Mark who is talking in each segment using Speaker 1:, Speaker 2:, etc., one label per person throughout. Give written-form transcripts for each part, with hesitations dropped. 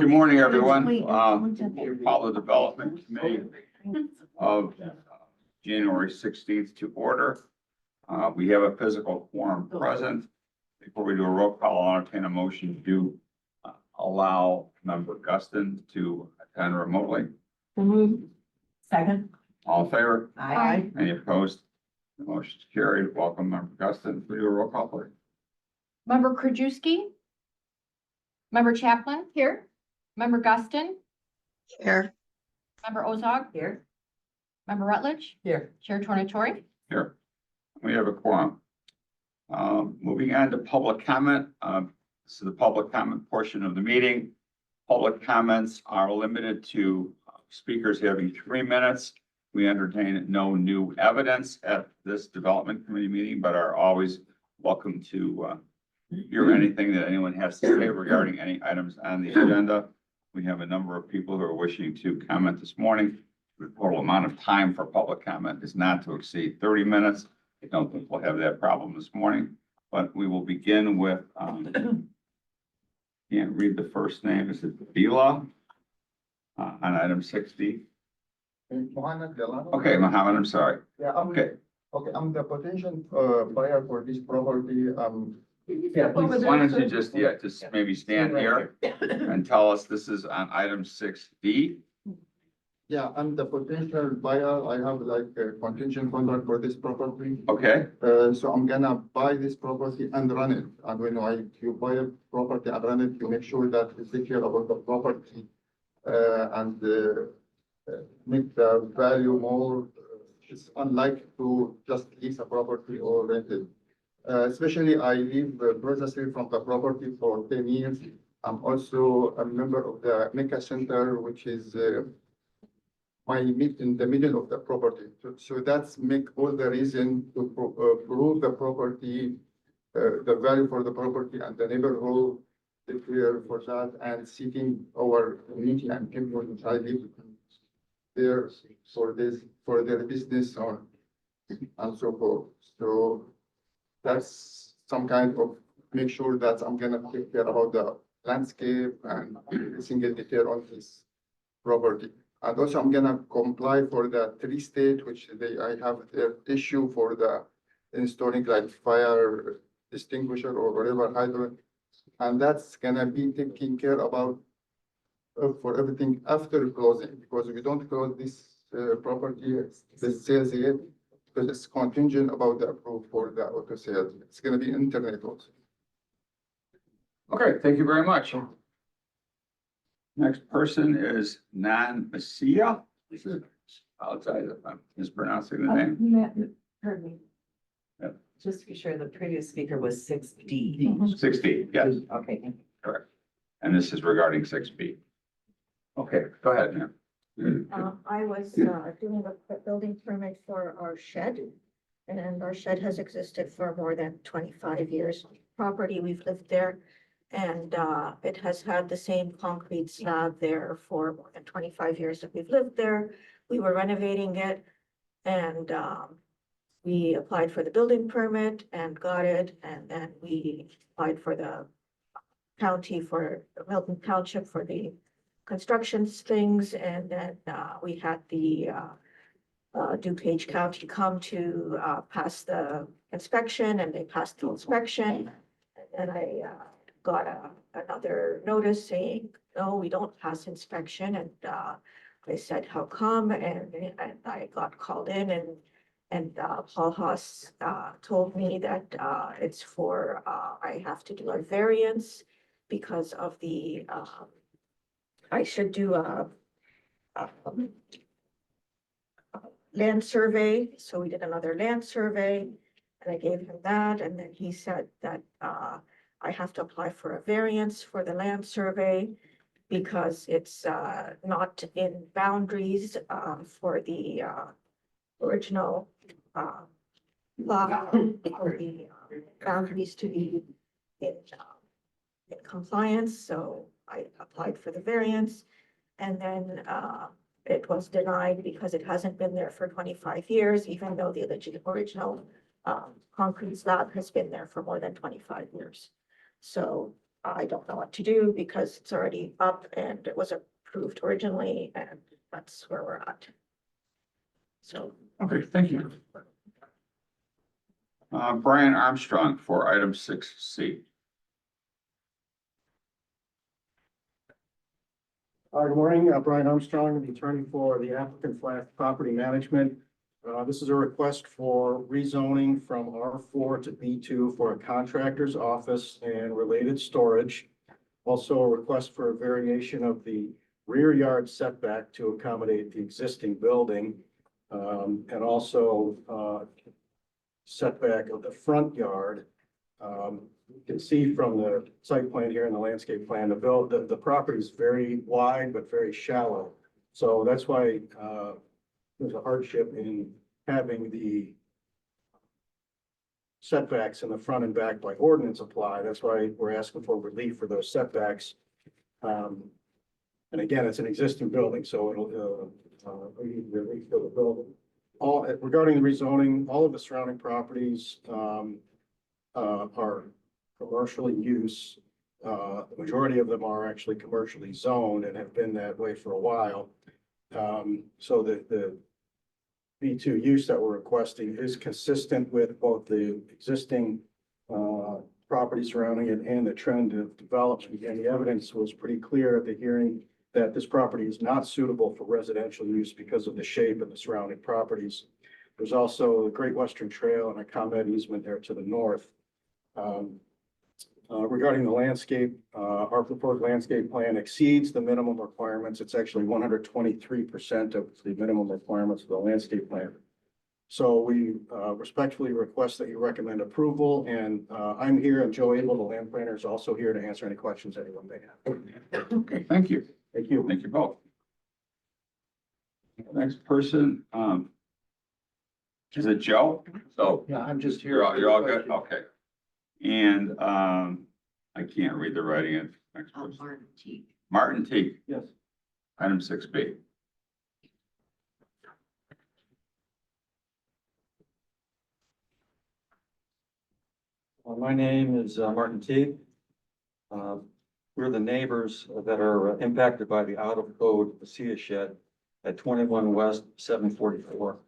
Speaker 1: Good morning, everyone. Call the Development Committee of January 16th to order. We have a physical quorum present. Before we do a roll call, I'll entertain a motion to allow Member Guston to attend remotely.
Speaker 2: Second.
Speaker 1: All in favor?
Speaker 2: Aye.
Speaker 1: Any opposed? The motion is carried. Welcome, Member Guston. We do a roll call, please.
Speaker 3: Member Krajewski. Member Chaplin. Here. Member Guston.
Speaker 2: Here.
Speaker 3: Member Ozog.
Speaker 2: Here.
Speaker 3: Member Rutledge.
Speaker 2: Here.
Speaker 3: Chair Tornatori.
Speaker 1: Here. We have a quorum. Moving on to public comment. This is the public comment portion of the meeting. Public comments are limited to speakers having 3 minutes. We entertain no new evidence at this development committee meeting, but are always welcome to hear anything that anyone has to say regarding any items on the agenda. We have a number of people who are wishing to comment this morning. The total amount of time for public comment is not to exceed 30 minutes. I don't think we'll have that problem this morning, but we will begin with, can't read the first name. Is it Bila? On item 60.
Speaker 4: Mohammed Delano.
Speaker 1: Okay, Mohammed, I'm sorry.
Speaker 4: Yeah,
Speaker 1: Okay.
Speaker 4: okay, I'm the potential buyer for this property.
Speaker 1: Why don't you just maybe stand here and tell us, this is on item 6D.
Speaker 4: Yeah, I'm the potential buyer. I have like a contingent contract for this property.
Speaker 1: Okay,
Speaker 4: So I'm gonna buy this property and run it. And when you buy a property and run it, you make sure that you take care about the property and make the value more. It's unlike to just lease a property or rent it. Especially I live processing from the property for 10 years. I'm also a member of the Mecca Center, which is in the middle of the property. So that's make all the reason to prove the property, the value for the property and the neighborhood declare for that and seeking our community and people which I live there for their business and so forth. So that's some kind of make sure that I'm gonna take care about the landscape and every single detail on this property. And also I'm gonna comply for the 3-state, which I have their issue for the installing like fire extinguisher or whatever hydrant. And that's gonna be taken care about for everything after closing, because we don't close this property, the sales yet. But it's contingent about the approval for the auto sales. It's gonna be internet also.
Speaker 1: okay, thank you very much. Next person is Nan Masia. Apologize if I'm mispronouncing the name.
Speaker 2: Heard me.
Speaker 1: Yep.
Speaker 2: Just to be sure, the previous speaker was 6D.
Speaker 1: 60, yes,
Speaker 2: Okay.
Speaker 1: correct. And this is regarding 6B. Okay, go ahead, Nan.
Speaker 5: I was doing a building permit for our shed. And our shed has existed for more than 25 years. Property, we've lived there. And it has had the same concrete slab there for more than 25 years that we've lived there. We were renovating it. And we applied for the building permit and got it. And then we applied for the county, for Milton Township for the construction things, and then we had the DuPage County come to pass the inspection, and they passed the inspection. And I got another notice saying, no, we don't pass inspection, and I said, how come? And I got called in, and Paul Haas told me that it's for I have to do a variance because of the I should do a land survey. So we did another land survey and I gave him that. And then he said that I have to apply for a variance for the land survey because it's not in boundaries for the original law or the boundaries to be in compliance. So I applied for the variance, and then it was denied because it hasn't been there for 25 years, even though the original concrete slab has been there for more than 25 years. So I don't know what to do because it's already up and it was approved originally, and that's where we're at. So,
Speaker 1: Okay, thank you. Brian Armstrong for item 6C.
Speaker 6: Good morning, Brian Armstrong, the attorney for the applicant Flat Property Management. This is a request for rezoning from R4 to B2 for a contractor's office and related storage. Also a request for a variation of the rear yard setback to accommodate the existing building. And also setback of the front yard. You can see from the site plan here and the landscape plan, the property is very wide but very shallow. So that's why there's a hardship in having the setbacks in the front and back by ordinance apply. That's why we're asking for relief for those setbacks. And again, it's an existing building, so it'll we need relief for the building. Regarding the rezoning, all of the surrounding properties are commercially used. The majority of them are actually commercially zoned and have been that way for a while. So the B2 use that we're requesting is consistent with both the existing property surrounding it and the trend of development. And the evidence was pretty clear at the hearing that this property is not suitable for residential use because of the shape of the surrounding properties. There's also the Great Western Trail and a ComEd easement there to the north. Regarding the landscape, our proposed landscape plan exceeds the minimum requirements. It's actually 123% of the minimum requirements of the landscape plan. So we respectfully request that you recommend approval, and I'm here, and Joe Abel, the land planner, is also here to answer any questions anyone may have.
Speaker 1: Okay, thank you.
Speaker 6: Thank you.
Speaker 1: Thank you both. Next person, is it Joe? So
Speaker 6: Yeah, I'm just
Speaker 1: you're all good? Okay. And, I can't read the writing of next person.
Speaker 2: Martin T.
Speaker 1: Martin T,
Speaker 6: Yes.
Speaker 1: item 6B.
Speaker 7: My name is Martin Teague. We're the neighbors that are impacted by the out-of-code ASEA shed at 21 West 744.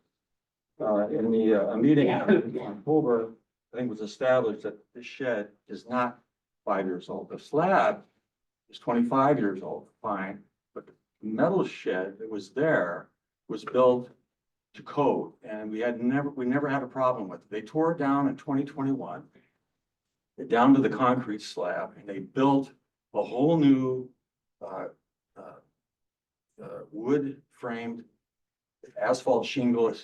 Speaker 7: In the meeting in October, I think it was established that this shed is not 5 years old. The slab is 25 years old, fine, but the metal shed that was there was built to code, and we never had a problem with it. They tore it down in 2021. Down to the concrete slab, and they built a whole new wood framed asphalt shingle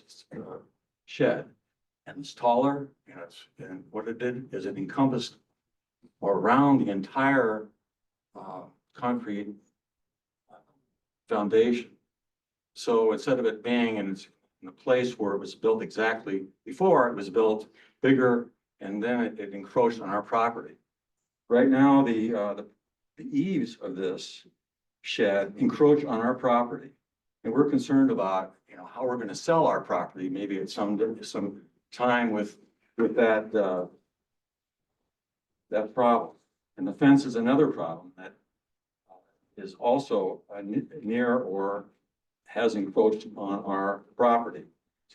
Speaker 7: shed. And it's taller, and what it did is it encompassed around the entire concrete foundation. So instead of it being in a place where it was built exactly before, it was built bigger, and then it encroached on our property. Right now, the eaves of this shed encroach on our property. And we're concerned about, how we're gonna sell our property, maybe at some time with that, that problem. And the fence is another problem that is also near or has encroached on our property.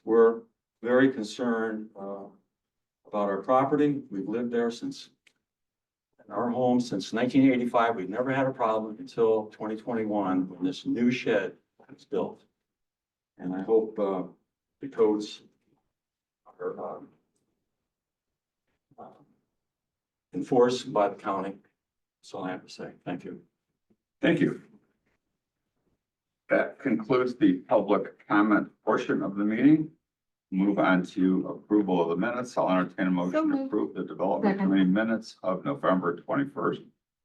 Speaker 7: We're very concerned, about our property. We've lived there in our home since 1985. We've never had a problem until 2021 when this new shed was built. And I hope the codes are enforced by the county. That's all I have to say. Thank you.
Speaker 1: Thank you. That concludes the public comment portion of the meeting. Move on to approval of the minutes. I'll entertain a motion to approve the development
Speaker 2: Second.
Speaker 1: committee minutes of November 21st,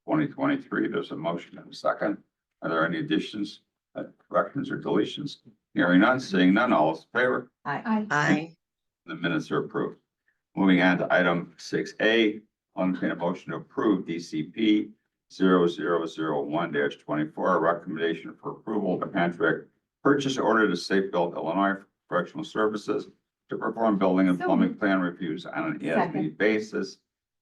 Speaker 1: 2023. There's a motion and a second. Are there any additions, corrections, or deletions? Hearing none, seeing none, all is in favor.
Speaker 2: Aye. Aye.
Speaker 1: The minutes are approved. Moving on to item 6A, I'll entertain a motion to approve DCP 0001-24, a recommendation for approval of a contract purchase order to Safe Build Illinois for professional services to perform building and
Speaker 3: So
Speaker 1: plumbing
Speaker 3: moved.
Speaker 1: plan reviews on an as-needed
Speaker 2: Second.
Speaker 1: basis.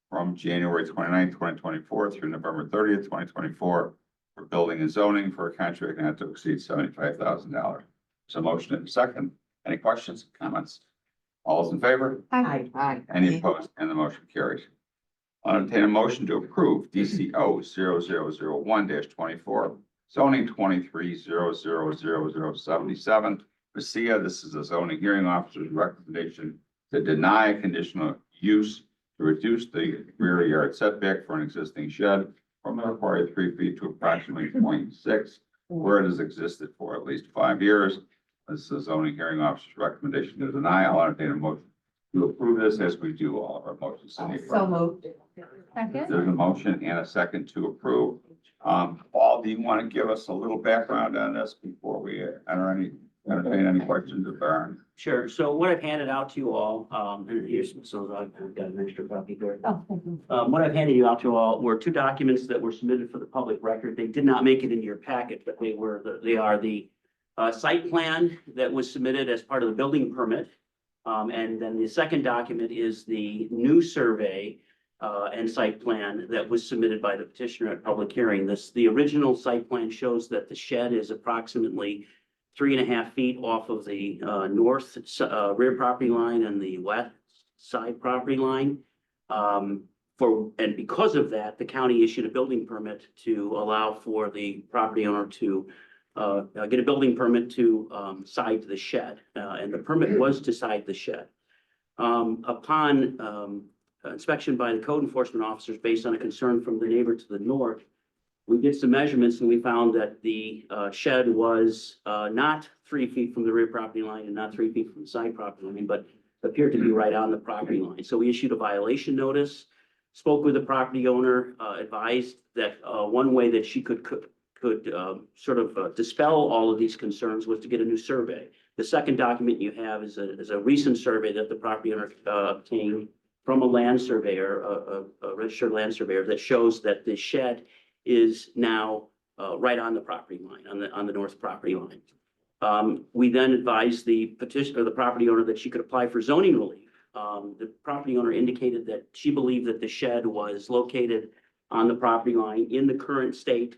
Speaker 1: from January 29th, 2024 through November 30th, 2024 for building and zoning for a contract not to exceed $75,000. So motion and a second. Any questions, comments? All those in favor?
Speaker 2: Aye. Aye.
Speaker 1: Any opposed? And the motion carries. I'll entertain a motion to approve DCO 0001-24, zoning 23-000077. Basia, this is a zoning hearing officer's recommendation to deny conditional use to reduce the rear yard setback for an existing shed from the required 3 feet to approximately 0.6, where it has existed for at least 5 years. This is a zoning hearing officer's recommendation to deny. I'll entertain a motion to approve this as we do all of our motions.
Speaker 2: So moved.
Speaker 3: Second.
Speaker 1: There's a motion and a second to approve. Paul, do you want to give us a little background on this before we entertain any questions of Baron?
Speaker 8: Sure. So what I've handed out to you all, and here's, so I've got an extra copy here.
Speaker 3: Oh, thank you.
Speaker 8: What I've handed you out to all were 2 documents that were submitted for the public record. They did not make it into your packet, but they are the site plan that was submitted as part of the building permit. And then the second document is the new survey and site plan that was submitted by the petitioner at public hearing. The original site plan shows that the shed is approximately 3.5 feet off of the north rear property line and the west side property line. And because of that, the county issued a building permit to allow for the property owner to get a building permit to side the shed. And the permit was to side the shed. Upon inspection by the code enforcement officers based on a concern from the neighbor to the north, we did some measurements and we found that the shed was not 3 feet from the rear property line and not 3 feet from the side property line, but appeared to be right on the property line. So we issued a violation notice, spoke with the property owner, advised that one way that she could sort of dispel all of these concerns was to get a new survey. The second document you have is a recent survey that the property owner obtained from a land surveyor, a registered land surveyor, that shows that the shed is now right on the property line, on the north property line. We then advised the petitioner, the property owner, that she could apply for zoning relief. The property owner indicated that she believed that the shed was located on the property line in the current state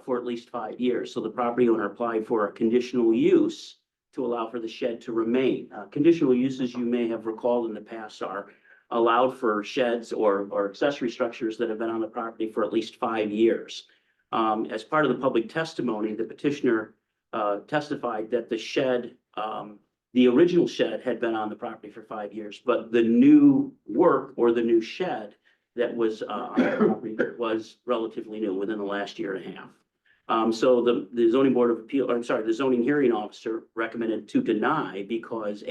Speaker 8: for at least 5 years. So the property owner applied for a conditional use to allow for the shed to remain. Conditional uses, you may have recalled in the past, are allowed for sheds or accessory structures that have been on the property for at least 5 years. As part of the public testimony, the petitioner testified that the shed, the original shed had been on the property for 5 years, but the new work or the new shed that was on the property was relatively new within the last year and a half. So the zoning board of appeal, I'm sorry, the zoning hearing officer recommended to deny because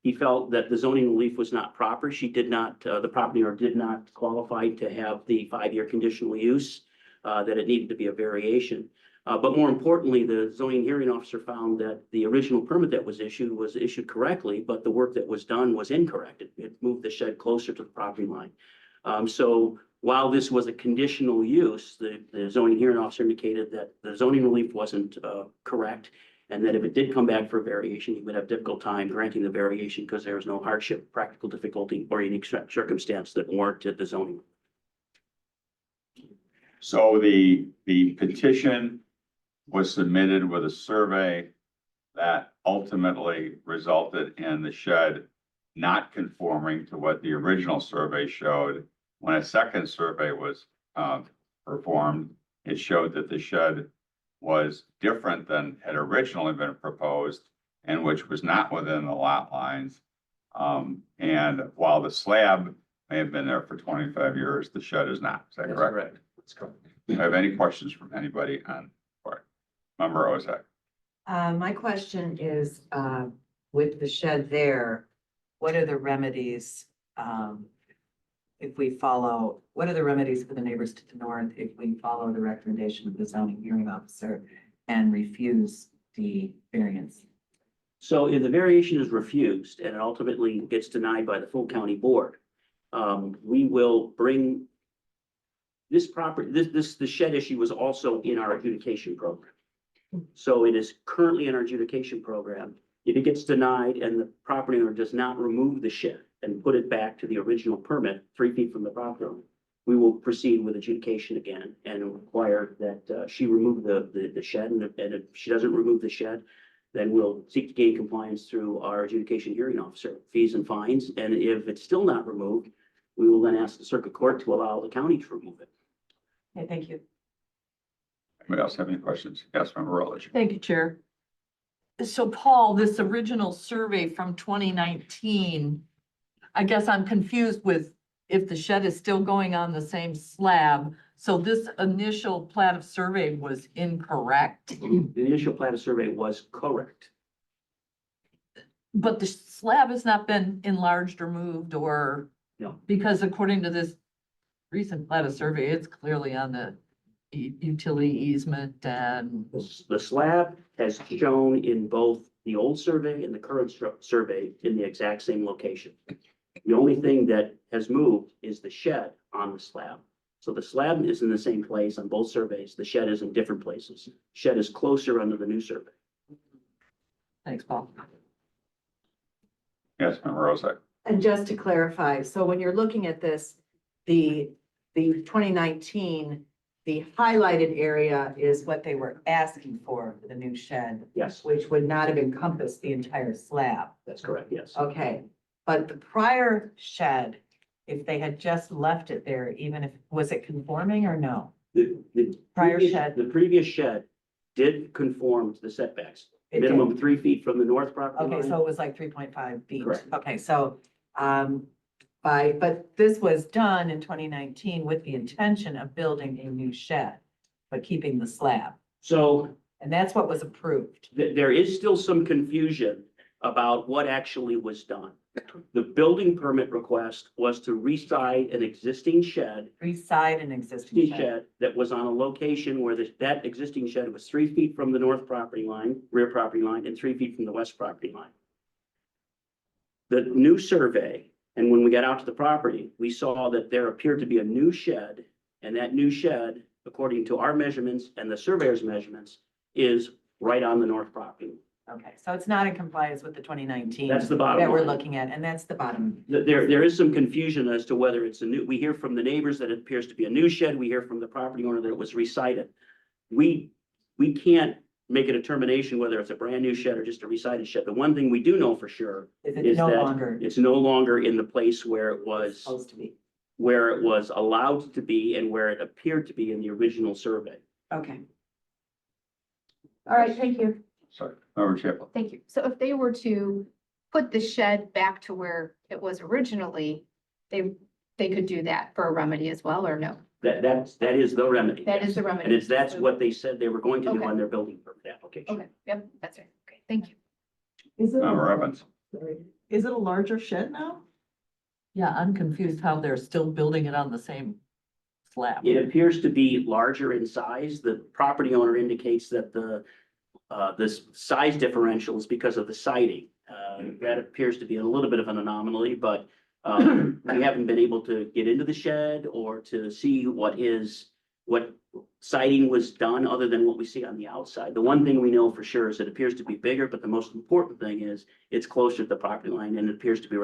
Speaker 8: he felt that the zoning relief was not proper. She did not, the property owner did not qualify to have the 5-year conditional use, that it needed to be a variation. But more importantly, the zoning hearing officer found that the original permit that was issued correctly, but the work that was done was incorrect. It moved the shed closer to the property line. So while this was a conditional use, the zoning hearing officer indicated that the zoning relief wasn't correct, and that if it did come back for a variation, he would have difficult time granting the variation because there was no hardship, practical difficulty, or unique circumstance that warranted the zoning.
Speaker 1: So the petition was submitted with a survey that ultimately resulted in the shed not conforming to what the original survey showed. When a second survey was performed, it showed that the shed was different than had originally been proposed and which was not within the lot lines. And while the slab may have been there for 25 years, the shed is not. Is that
Speaker 8: That's
Speaker 1: correct?
Speaker 8: That's correct.
Speaker 1: Do you have any questions from anybody on part? Member Ozak?
Speaker 2: My question is, with the shed there, what are the remedies? If we follow, what are the remedies for the neighbors to the north if we follow the recommendation of the zoning hearing officer and refuse the variance?
Speaker 8: So if the variation is refused and it ultimately gets denied by the full county board, we will bring this property, the shed issue was also in our adjudication program. So it is currently in our adjudication program. If it gets denied and the property owner does not remove the shed, and put it back to the original permit, 3 feet from the property line, we will proceed with adjudication again and require that she remove the shed. And if she doesn't remove the shed, then we'll seek to gain compliance through our adjudication hearing officer, fees and fines. And if it's still not removed, we will then ask the circuit court to allow the county to remove it.
Speaker 2: Okay, thank you.
Speaker 1: Anybody else have any questions? Yes, Member Rutledge.
Speaker 9: Thank you, Chair. So Paul, this original survey from 2019, I guess I'm confused with if the shed is still going on the same slab. So this initial plat of survey was incorrect,
Speaker 8: The initial plat of survey was correct.
Speaker 9: but the slab has not been enlarged or moved or,
Speaker 8: No.
Speaker 9: because according to this recent plat of survey, it's clearly on the utility easement and,
Speaker 8: The slab has shown in both the old survey and the current survey in the exact same location. The only thing that has moved is the shed on the slab. So the slab is in the same place on both surveys. The shed is in different places. Shed is closer under the new survey.
Speaker 9: thanks, Paul.
Speaker 1: Yes, Member Rozak.
Speaker 2: And just to clarify, so when you're looking at this, the 2019, the highlighted area is what they were asking for the new shed,
Speaker 8: Yes,
Speaker 2: which would not have encompassed the entire slab.
Speaker 8: that's correct, yes.
Speaker 2: Okay, but the prior shed, if they had just left it there, even if, was it conforming or no?
Speaker 8: The
Speaker 2: Prior
Speaker 8: previous-
Speaker 2: shed.
Speaker 8: The previous shed did conform to the setbacks,
Speaker 2: It did.
Speaker 8: minimum 3 feet from the north property
Speaker 2: Okay,
Speaker 8: line.
Speaker 2: so it was like 3.5 feet.
Speaker 8: Correct.
Speaker 2: Okay, so, but this was done in 2019 with the intention of building a new shed, but keeping the slab.
Speaker 8: So
Speaker 2: And that's what was approved.
Speaker 8: there is still some confusion about what actually was done. The building permit request was to reside an existing shed
Speaker 2: Reside an existing shed.
Speaker 8: that was on a location where that existing shed was 3 feet from the north property line, rear property line, and 3 feet from the west property line. The new survey, and when we got out to the property, we saw that there appeared to be a new shed, and that new shed, according to our measurements and the surveyor's measurements, is right on the north property.
Speaker 2: Okay, so it's not in compliance with the 2019.
Speaker 8: That's the bottom
Speaker 2: That we're
Speaker 8: line.
Speaker 2: looking at, and that's the bottom.
Speaker 8: There is some confusion as to whether it's a new, we hear from the neighbors that it appears to be a new shed. We hear from the property owner that it was recited. We can't make a determination whether it's a brand new shed or just a recited shed. The one thing we do know for sure
Speaker 2: Is it
Speaker 8: is
Speaker 2: no
Speaker 8: that
Speaker 2: longer
Speaker 8: it's no longer in the place where it was,
Speaker 2: supposed to be?
Speaker 8: where it was allowed to be and where it appeared to be in the original survey.
Speaker 2: Okay. All right, thank you.
Speaker 1: Sorry, Member Chaplin.
Speaker 3: Thank you. So if they were to put the shed back to where it was originally, they could do that for a remedy as well, or no?
Speaker 8: That is the remedy.
Speaker 3: That is
Speaker 8: yes.
Speaker 3: the remedy.
Speaker 8: And that's what they said they were going to do
Speaker 3: Okay.
Speaker 8: on their building permit application.
Speaker 3: Okay, yep, that's right. Okay, thank you.
Speaker 9: Is it,
Speaker 1: Member Evans.
Speaker 9: is it a larger shed now? Yeah, I'm confused how they're still building it on the same slab.
Speaker 8: It appears to be larger in size. The property owner indicates that this size differential is because of the siding. That appears to be a little bit of an anomaly, but we haven't been able to get into the shed or to see what siding was done other than what we see on the outside. The one thing we know for sure is it appears to be bigger, but the most important thing is it's closer to the property line and it appears to be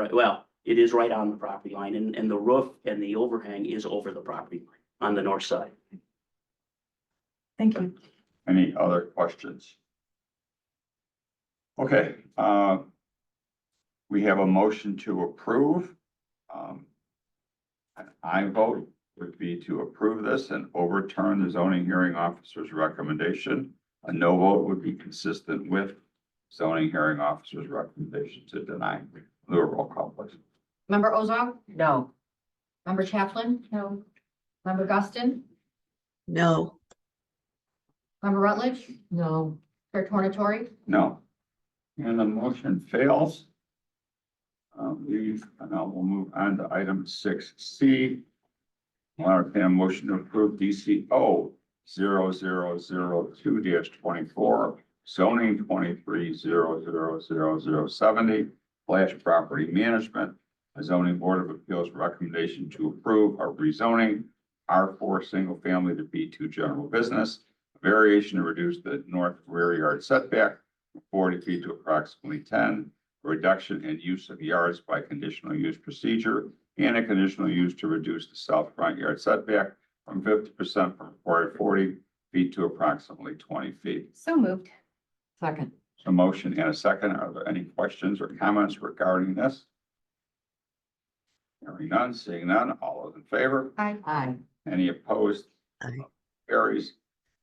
Speaker 8: it is right on the property line and the roof and the overhang is over the property line on the north side.
Speaker 2: Thank you.
Speaker 1: Any other questions? Okay, we have a motion to approve. An aye vote would be to approve this and overturn the zoning hearing officer's recommendation. A no vote would be consistent with zoning hearing officer's recommendation to deny. Do a roll call, please.
Speaker 3: Member Ozog?
Speaker 2: No.
Speaker 3: Member Chaplin? No. Member Guston?
Speaker 5: No.
Speaker 3: Member Rutledge?
Speaker 9: No,
Speaker 3: Chair Tornatori?
Speaker 1: No. And the motion fails. Now we'll move on to item 6C. I'll entertain a motion to approve DCO 0002-24, zoning 23-000070, Flash Property Management. The zoning board of appeals recommendation to approve a rezoning R4 single family to B2 general business. Variation to reduce the north rear yard setback from 40 feet to approximately 10. reduction in use of yards by conditional use procedure and a conditional use to reduce the south front yard setback from 50% from required 40 feet to approximately 20 feet.
Speaker 3: So moved.
Speaker 9: Second.
Speaker 1: So motion and a second. Are there any questions or comments regarding this? Hearing none, seeing none, all those in favor?
Speaker 9: Aye.
Speaker 1: Any opposed? Carries.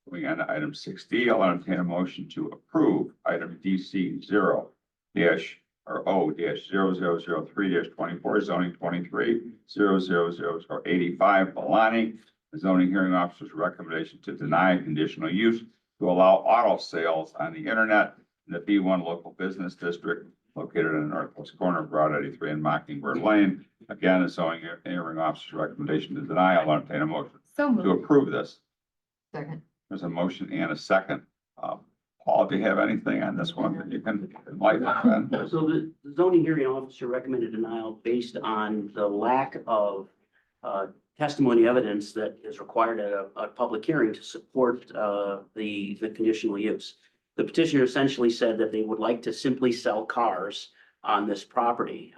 Speaker 1: Moving on to item 6D, I'll entertain a motion to approve item DC 0 dash or O dash 0003 dash 24 zoning 23 00085 Balani. The zoning hearing officer's recommendation to deny conditional use to allow auto sales on the internet in the B1 local business district located in the northwest corner of Route 83 and Mockingbird Lane. Again, the zoning hearing officer's recommendation to deny. I'll entertain a motion
Speaker 3: So
Speaker 1: to
Speaker 3: moved.
Speaker 1: approve this.
Speaker 9: Second.
Speaker 1: There's a motion and a second. Paul, do you have anything on this one that you can enlighten us?
Speaker 8: So the zoning hearing officer recommended denial based on the lack of testimony evidence that is required at a public hearing to support the conditional use. The petitioner essentially said that they would like to simply sell cars on this property.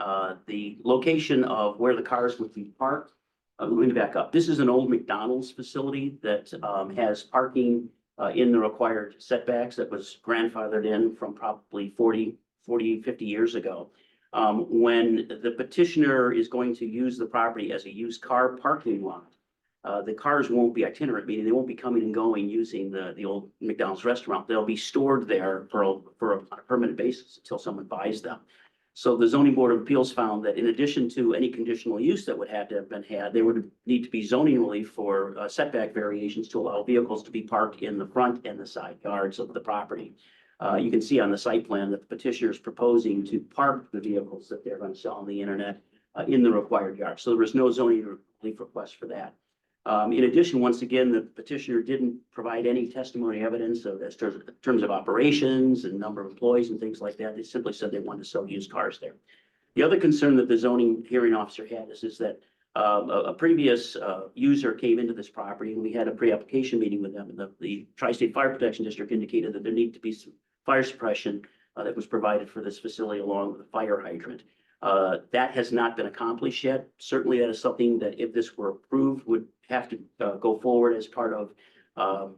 Speaker 8: The location of where the cars would be parked, let me back up. This is an old McDonald's facility that has parking in the required setbacks that was grandfathered in from probably 40, 50 years ago. When the petitioner is going to use the property as a used car parking lot, the cars won't be itinerant, meaning they won't be coming and going using the old McDonald's restaurant. They'll be stored there for a permanent basis until someone buys them. So the zoning board of appeals found that in addition to any conditional use that would have to have been had, there would need to be zoning relief for setback variations to allow vehicles to be parked in the front and the side yards of the property. You can see on the site plan that the petitioner is proposing to park the vehicles that they're going to sell on the internet in the required yard. So there was no zoning relief request for that. In addition, once again, the petitioner didn't provide any testimony evidence of as terms of operations and number of employees and things like that. They simply said they wanted to sell used cars there. The other concern that the zoning hearing officer had is that a previous user came into this property and we had a pre-application meeting with them. And the Tri-State Fire Protection District indicated that there needed to be some fire suppression that was provided for this facility along with a fire hydrant. That has not been accomplished yet. Certainly that is something that if this were approved would have to go forward as part of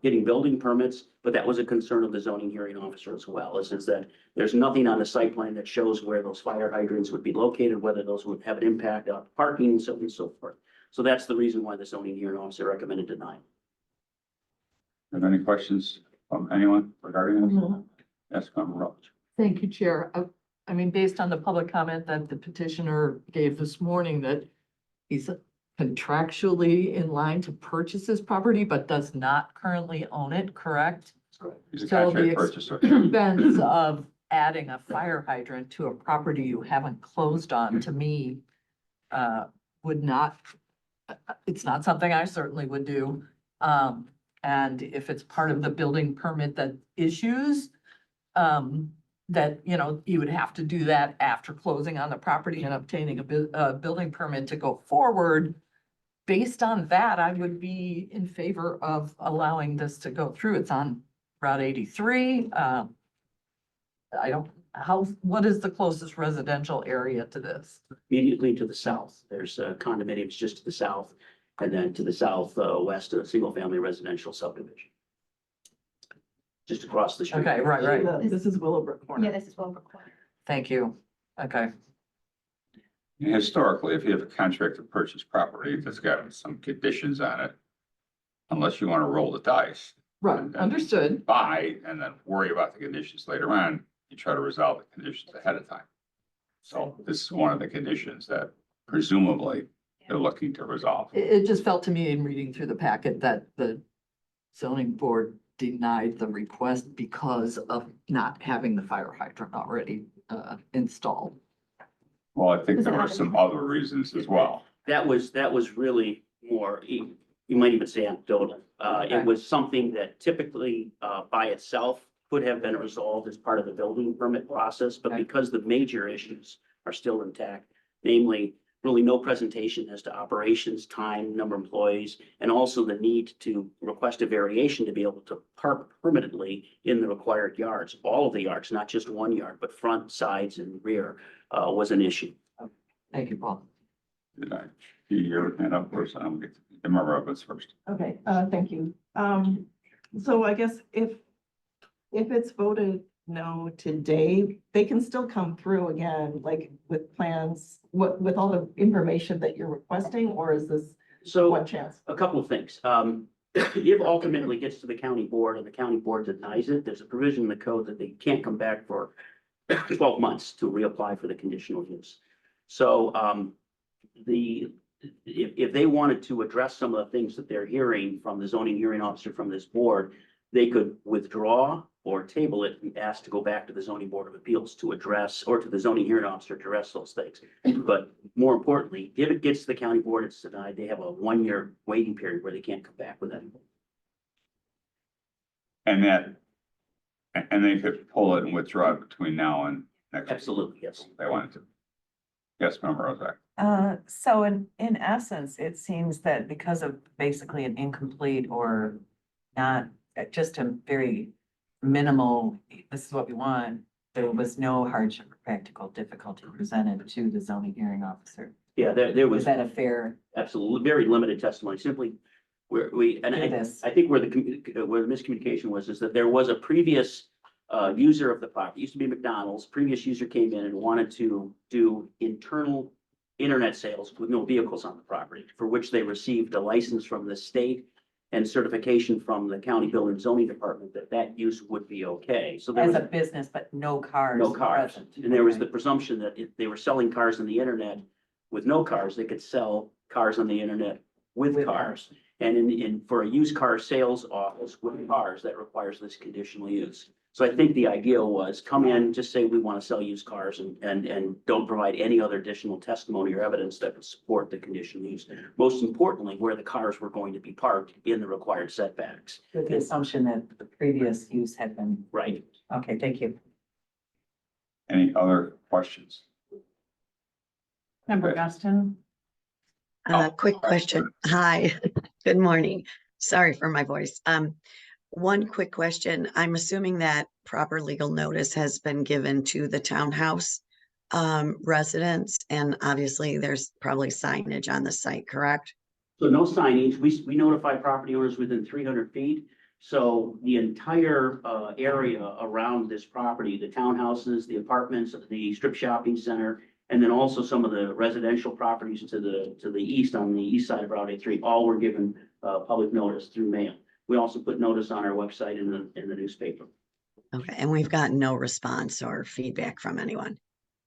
Speaker 8: getting building permits, but that was a concern of the zoning hearing officer as well, is that there's nothing on the site plan that shows where those fire hydrants would be located, whether those would have an impact on parking and so on and so forth. So that's the reason why the zoning hearing officer recommended denial.
Speaker 1: Are there any questions from anyone regarding this?
Speaker 9: No.
Speaker 1: Yes, Member Roach.
Speaker 9: Thank you, Chair. I mean, based on the public comment that the petitioner gave this morning, that he's contractually in line to purchase this property, but does not currently own it, correct?
Speaker 1: He's a
Speaker 9: So the
Speaker 1: contract purchaser.
Speaker 9: expense of adding a fire hydrant to a property you haven't closed on, to me, would not, it's not something I certainly would do. And if it's part of the building permit that issues, that, you know, you would have to do that after closing on the property and obtaining a building permit to go forward. Based on that, I would be in favor of allowing this to go through. It's on Route 83. What is the closest residential area to this?
Speaker 8: Immediately to the south, there's condominiums just to the south, and then to the south west, a single-family residential subdivision. Just across the street.
Speaker 9: Okay, right. This is Willowbrook Corner.
Speaker 3: Yeah, this is well recorded.
Speaker 9: Thank you. Okay.
Speaker 1: Historically, if you have a contract to purchase property that's got some conditions on it, unless you want to roll the dice.
Speaker 9: Right, understood.
Speaker 1: Buy and then worry about the conditions later on, you try to resolve the conditions ahead of time. So this is one of the conditions that presumably they're looking to resolve.
Speaker 9: It just felt to me in reading through the packet that the zoning board denied the request because of not having the fire hydrant already installed.
Speaker 1: Well, I think there were some other reasons as well.
Speaker 8: That was really more, you might even say anecdotal. It was something that typically by itself could have been resolved as part of the building permit process, but
Speaker 9: Okay.
Speaker 8: because the major issues are still intact, namely really no presentation as to operations, time, number of employees, and also the need to request a variation to be able to park permanently in the required yards. All of the yards, not just one yard, but front, sides, and rear, was an issue.
Speaker 2: Thank you, Paul.
Speaker 1: Did I see your hand up first? I'll get the member of us first.
Speaker 10: Okay, thank you. So I guess if it's voted no today, they can still come through again, like with plans, with all the information that you're requesting, or is this
Speaker 8: So
Speaker 10: one chance?
Speaker 8: a couple of things. If ultimately gets to the county board and the county board denies it, there's a provision in the code that they can't come back for 12 months to reapply for the conditional use. So, if they wanted to address some of the things that they're hearing from the zoning hearing officer from this board, they could withdraw or table it and ask to go back to the zoning board of appeals to address, or to the zoning hearing officer to address those things. But more importantly, if it gets to the county board, it's denied, they have a 1-year waiting period where they can't come back with it.
Speaker 1: And they could pull it and withdraw it between now and next. week.
Speaker 8: Absolutely, yes.
Speaker 1: They wanted to. Yes, member Rozak.
Speaker 2: So in essence, it seems that because of basically an incomplete or not, just a very minimal, this is what we want, there was no hardship or practical difficulty presented to the zoning hearing officer.
Speaker 8: Yeah, there
Speaker 2: Was
Speaker 8: was
Speaker 2: that a fair,
Speaker 8: absolutely very limited testimony, simply where and
Speaker 2: Do this.
Speaker 8: I think where the miscommunication was is that there was a previous user of the property, used to be McDonald's, previous user came in and wanted to do internal internet sales with no vehicles on the property, for which they received a license from the state and certification from the county building and zoning department that that use would be okay. So there
Speaker 2: as
Speaker 8: was
Speaker 2: a business, but no cars?
Speaker 8: no cars.
Speaker 2: present?
Speaker 8: And there was the
Speaker 2: Okay.
Speaker 8: presumption that if they were selling cars on the internet with no cars, they could sell cars on the internet with
Speaker 2: With
Speaker 8: cars. And for a used car sales office with cars, that requires this conditional use. So I think the idea was come in, just say we want to sell used cars and don't provide any other additional testimony or evidence that would support the conditional use. Most importantly, where the cars were going to be parked in the required setbacks.
Speaker 2: With the assumption that the previous use had been,
Speaker 8: Right.
Speaker 2: okay, thank you.
Speaker 1: Any other questions?
Speaker 10: Member
Speaker 1: Okay.
Speaker 10: Guston?
Speaker 1: Oh,
Speaker 11: Quick question. Hi, good morning. Sorry for my voice. One quick question. I'm assuming that proper legal notice has been given to the townhouse residents, and obviously there's probably signage on the site, correct?
Speaker 8: So no signage. We notify property owners within 300 feet. So the entire area around this property, the townhouses, the apartments, the strip shopping center, and then also some of the residential properties to the east, on the east side of Route 83, all were given public notice through mail. We also put notice on our website in the newspaper.
Speaker 11: Okay, and we've gotten no response or feedback from anyone.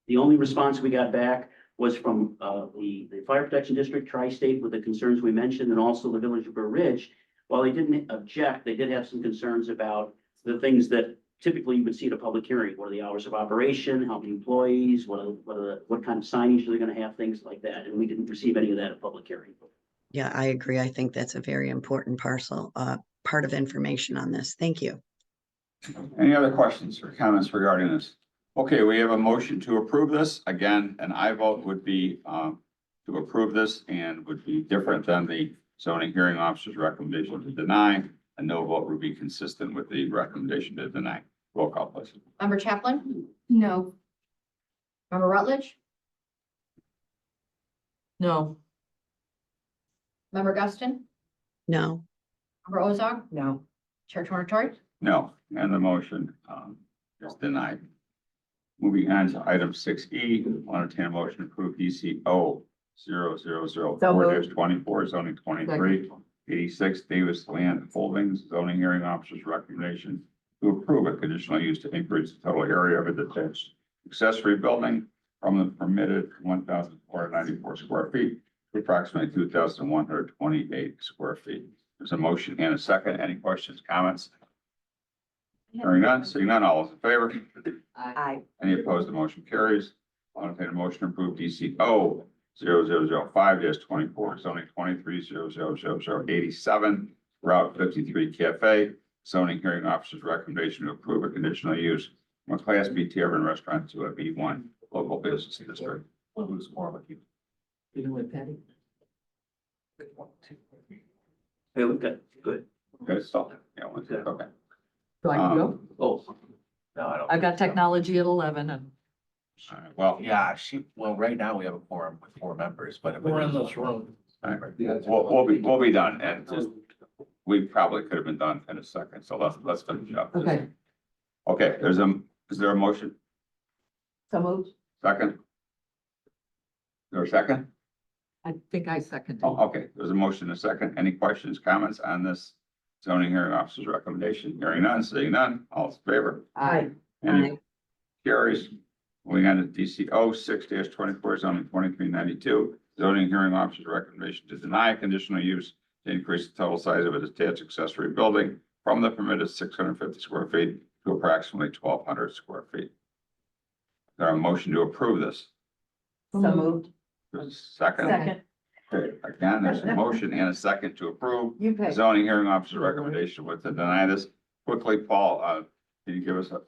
Speaker 8: The only response we got back was from the Fire Protection District, Tri-State, with the concerns we mentioned, and also the Village of Burr Ridge. While they didn't object, they did have some concerns about the things that typically you would see at a public hearing. What are the hours of operation? How many employees? What kind of signage are they gonna have? Things like that. And we didn't receive any of that at public hearing.
Speaker 11: Yeah, I agree. I think that's a very important part of information on this. Thank you.
Speaker 1: Any other questions or comments regarding this? Okay, we have a motion to approve this. Again, an aye vote would be to approve this and would be different than the zoning hearing officer's recommendation to deny. A no vote would be consistent with the recommendation to deny. Roll call, please.
Speaker 12: Member Chaplin?
Speaker 3: No.
Speaker 12: Member Rutledge?
Speaker 9: No,
Speaker 12: Member Guston?
Speaker 11: No,
Speaker 12: Member Ozark?
Speaker 2: No,
Speaker 12: Chair Torrentore?
Speaker 1: No, and the motion is denied. Moving on to item 6E, I'll entertain a motion to approve DCO 0004-24 zoning 2386 Davis Land Holdings zoning hearing officer's recommendation to approve a conditional use to increase the total area of a detached accessory building from the permitted 1,494 square feet to approximately 2,128 square feet. There's a motion and a second. Any questions, comments? Hearing none, seeing none, all those in favor?
Speaker 2: I,
Speaker 1: Any opposed, the motion carries. I'll entertain a motion to approve DCO 0005-24 zoning 23-00087 Route 53 Cafe zoning hearing officer's recommendation to approve a conditional use from a Class B tavern restaurant to a B1 local business district. We'll lose more with you.
Speaker 2: You know what, Patty?
Speaker 8: Hey, we've got, good.
Speaker 1: Good stuff. Yeah, okay.
Speaker 2: Do I can go?
Speaker 8: Oh,
Speaker 13: No, I don't.
Speaker 9: I've got technology at 11 and
Speaker 1: All right, well,
Speaker 13: Yeah, well, right now we have a quorum with 4 members, but.
Speaker 6: We're in this room.
Speaker 1: all right, we'll be done, and just, we probably could have been done in a second, so let's finish up.
Speaker 2: Okay,
Speaker 1: Okay, is there a motion?
Speaker 2: so moved.
Speaker 1: Second? Is there a second?
Speaker 2: I think I seconded.
Speaker 1: Oh, okay, there's a motion, a second. Any questions, comments on this zoning hearing officer's recommendation? Hearing none, seeing none, all in favor?
Speaker 2: Aye.
Speaker 1: Any carries? Moving on to DCO 6-24 zoning 2392, zoning hearing officer's recommendation to deny a conditional use to increase the total size of a detached accessory building from the permitted 650 square feet to approximately 1,200 square feet. There a motion to approve this?
Speaker 2: So moved.
Speaker 1: There's a second?
Speaker 2: Second.
Speaker 1: Okay, again, there's a motion and a second to approve
Speaker 2: You pay.
Speaker 1: zoning hearing officer recommendation with to deny this. Quickly, Paul, can you give us a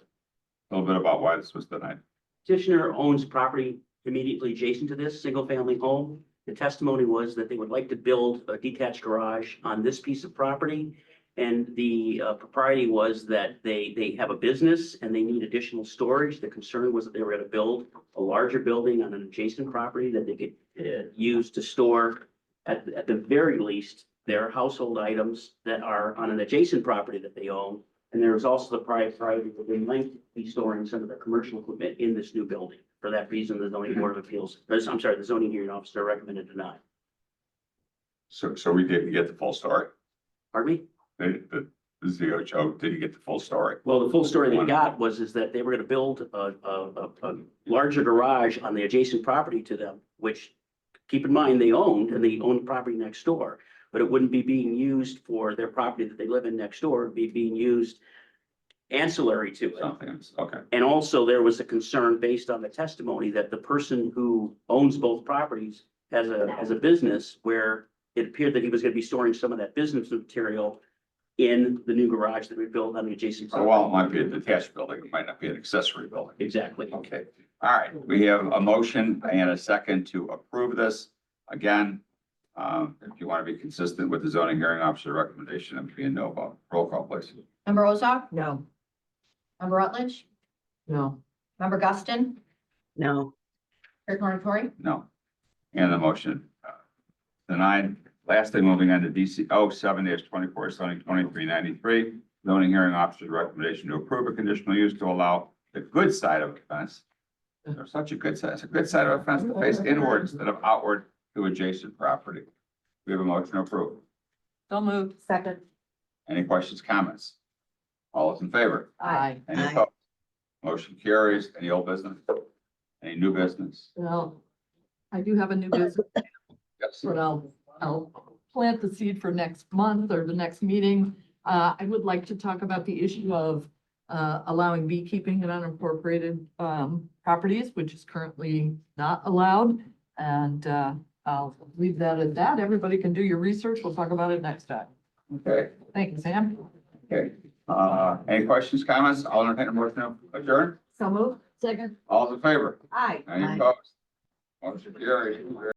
Speaker 1: little bit about why this was denied?
Speaker 8: petitioner owns property immediately adjacent to this single-family home. The testimony was that they would like to build a detached garage on this piece of property. And the propriety was that they have a business and they need additional storage. The concern was that they were going to build a larger building on an adjacent property that they could use to store, at the very least, their household items that are on an adjacent property that they own. And there was also the priority that they might be storing some of their commercial equipment in this new building. For that reason, the zoning board of appeals, the zoning hearing officer recommended deny.
Speaker 1: So we didn't get the full story.
Speaker 8: Pardon me?
Speaker 1: The ZOHO didn't get the full story.
Speaker 8: Well, the full story they got was that they were gonna build a larger garage on the adjacent property to them, which, keep in mind, they owned, and they owned property next door. But it wouldn't be being used for their property that they live in next door, it'd be being used ancillary to it.
Speaker 1: Something else, okay.
Speaker 8: And also, there was a concern based on the testimony that the person who owns both properties has a business where it appeared that he was gonna be storing some of that business material in the new garage that we built on the adjacent.
Speaker 1: So while it might be a detached building, it might not be an accessory building.
Speaker 8: Exactly.
Speaker 1: Okay, all right, we have a motion and a second to approve this. Again, if you want to be consistent with the zoning hearing officer recommendation, and be a no vote, roll call please.
Speaker 12: Member Ozark?
Speaker 2: No,
Speaker 12: Member Rutledge?
Speaker 2: no,
Speaker 12: Member Guston?
Speaker 11: No,
Speaker 12: Chair Tornatori?
Speaker 1: No. And the motion denied. Lastly, moving on to DCO 7-24 zoning 2393, zoning hearing officer's recommendation to approve a conditional use to allow the good side of the fence. There's such a good side, it's a good side of a fence to face inward instead of outward to adjacent property. We have a motion to approve.
Speaker 9: so moved.
Speaker 2: second.
Speaker 1: Any questions, comments? All those in favor?
Speaker 9: Aye.
Speaker 1: Any
Speaker 11: Aye.
Speaker 1: opposed? Motion carries. Any old business? Any new business?
Speaker 9: Well, I do have a new business,
Speaker 1: Yes.
Speaker 9: but I'll plant the seed for next month or the next meeting. I would like to talk about the issue of allowing beekeeping in unincorporated properties, which is currently not allowed. And I'll leave that at that. Everybody can do your research. We'll talk about it next time.
Speaker 1: Okay,
Speaker 9: Thank you, Sam.
Speaker 1: okay. Any questions, comments? I'll entertain a motion to adjourn.
Speaker 2: So moved. Second.
Speaker 1: All those in favor?
Speaker 2: Aye.
Speaker 1: Any
Speaker 11: Aye.
Speaker 1: opposed? Motion carries.